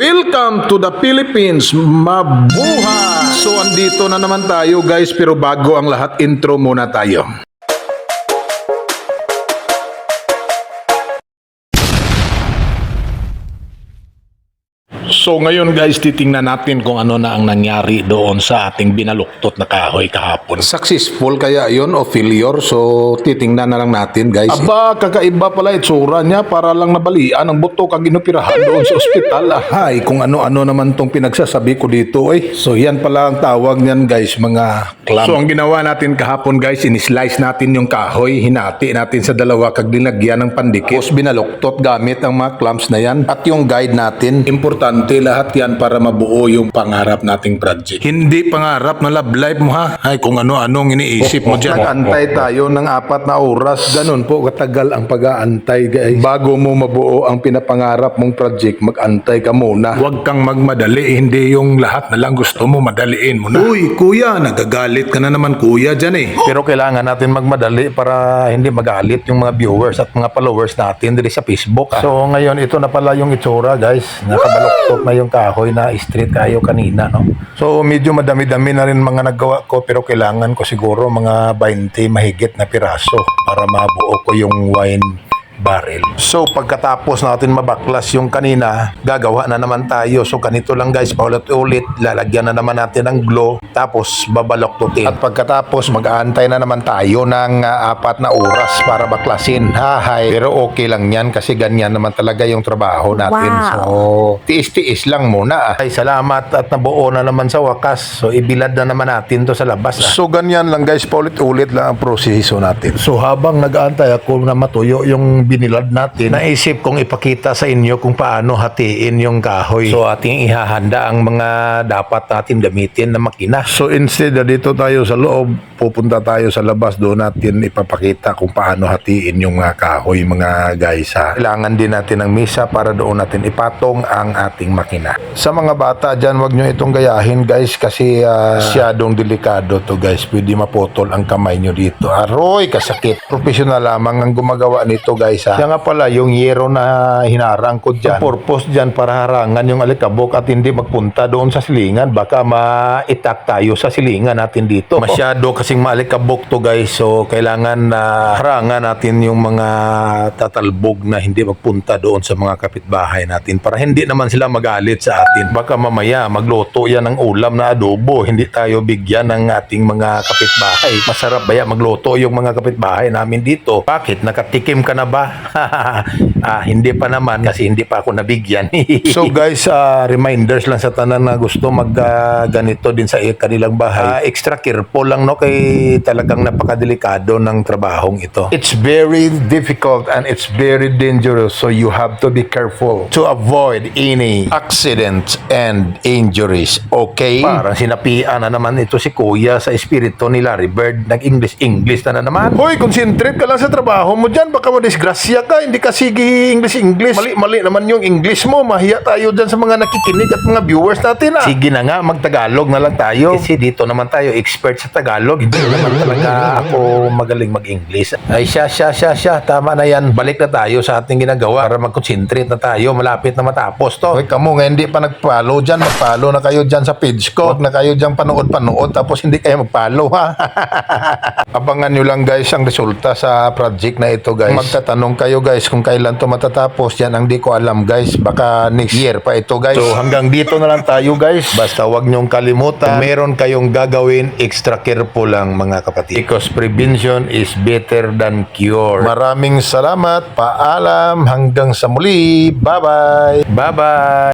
Welcome to the Philippines, mabuhay! So andito na naman tayo guys, pero bago ang lahat, intro muna tayo. So ngayon guys, titingnan natin kung ano na ang nangyari doon sa ating binaluktot na kahoy kahapon. Successful kaya yon o failure? So titingnan na lang natin guys. Aba, kakaiba pala itsura niya, para lang nabalian ang buto kag inoperahan doon sa ospital. Ay, kung ano-ano naman tong pinagsasabi ko dito eh. So yan pala ang tawag niyan guys, mga clamp. So ang ginawa natin kahapon guys, in-slice natin yung kahoy, hinati natin sa dalawa kag dinagyan ng pandikit. Tapos binaluktot gamit ang mga clamps na yan. At yung guide natin, importante lahat yan para mabuo yung pangarap nating project. Hindi pangarap na love life mo ha. Ay, kung ano-anong iniisip mo dyan. Nag-antay tayo ng 4 na oras. Ganun po katagal ang pag-aantay guys. Bago mo mabuo ang pinapangarap mong project, mag-antay ka muna. Huwag kang magmadali. Hindi yung lahat na lang gusto mo, madaliin mo na. Uy, kuya, nagagalit ka na naman kuya dyan eh. Pero kailangan natin magmadali para hindi magalit yung mga viewers at mga followers natin dito sa Facebook. So ngayon, ito na pala yung itsura guys. Nakabaluktot na yung kahoy na straight kayo kanina, no? So medyo madami-dami na rin mga nagawa ko, pero kailangan ko siguro mga 20 mahigit na piraso para mabuo ko yung wine barrel. So pagkatapos natin mabaklas yung kanina, gagawa na naman tayo. So ganito lang guys, paulit-ulit, lalagyan na naman natin ng glue, tapos babaloktutin. At pagkatapos mag-aantay na naman tayo ng 4 na oras para baklasin. Hahay, pero okay lang yan kasi ganyan naman talaga yung trabaho natin. Wow. So tiis-tiis lang muna. Ay, salamat at nabuo na naman sa wakas. So ibilad na naman natin to sa labas. So ganyan lang guys, paulit-ulit lang ang proseso natin. So habang nag-aantay ako na matuyo yung binilad natin, naisip kong ipakita sa inyo kung paano hatiin yung kahoy. So ating ihahanda ang mga dapat natin gamitin na makina. So instead na dito tayo sa loob, pupunta tayo sa labas, doon natin ipapakita kung paano hatiin yung mga kahoy mga guys ha. Kailangan din natin ng misa para doon natin ipatong ang ating makina. Sa mga bata dyan, wag nyo itong gayahin guys kasi masyadong delikado to guys. Pwede maputol ang kamay nyo dito. Aroy, kasakit. Professional lamang ang gumagawa nito guys ha. Kaya nga pala yung yero na hinarang ko dyan, purpose dyan para harangan yung alikabok at hindi magpunta doon sa silingan. Baka maitak tayo sa silingan natin dito. Masyado kasing maalikabok to guys. So kailangan na harangan natin yung mga tatalbog na hindi magpunta doon sa mga kapitbahay natin para hindi naman sila magalit sa atin. Baka mamaya magluto yan ng ulam na adobo, hindi tayo bigyan ng ating mga kapitbahay. Masarap ba yan magluto yung mga kapitbahay namin dito? Bakit? Nakatikim ka na ba? Hindi pa naman kasi hindi pa ako nabigyan. So guys, reminders lang sa tanan na gusto mag ganito din sa kanilang bahay. Extra careful lang no, kay talagang napakadelikado ng trabahong ito. It's very difficult and it's very dangerous, so you have to be careful to avoid any accidents and injuries. Okay? Parang sinapian na naman ito si Kuya sa espiritu ni Larry Bird. Nag-English na naman. Hoy, concentrate ka lang sa trabaho mo dyan. Baka madisgrasya ka. Hindi ka sige English. Mali naman yung English mo. Mahiya tayo dyan sa mga nakikinig at mga viewers natin Sige na nga, mag-Tagalog na lang tayo. Kasi dito naman tayo expert sa Tagalog. Hindi naman talaga ako magaling mag-English. Ay siya. Tama na yan. Balik na tayo sa ating ginagawa para mag-concentrate na tayo. Malapit na matapos to. Okay, kamo nga hindi pa nag-follow dyan. Mag-follow na kayo dyan sa page ko. Huwag na kayo dyan panood tapos hindi kayo mag-follow ha. Abangan nyo lang guys ang resulta sa project na ito guys. Magtatanong kayo guys kung kailan to matatapos. Yan ang di ko alam guys. Baka next year pa ito guys. So hanggang dito na lang tayo guys. Basta wag nyong kalimutan, kung meron kayong gagawin, extra careful lang mga kapatid. Because prevention is better than cure. Maraming salamat. Paalam. Hanggang sa muli. Bye-bye. Bye-bye.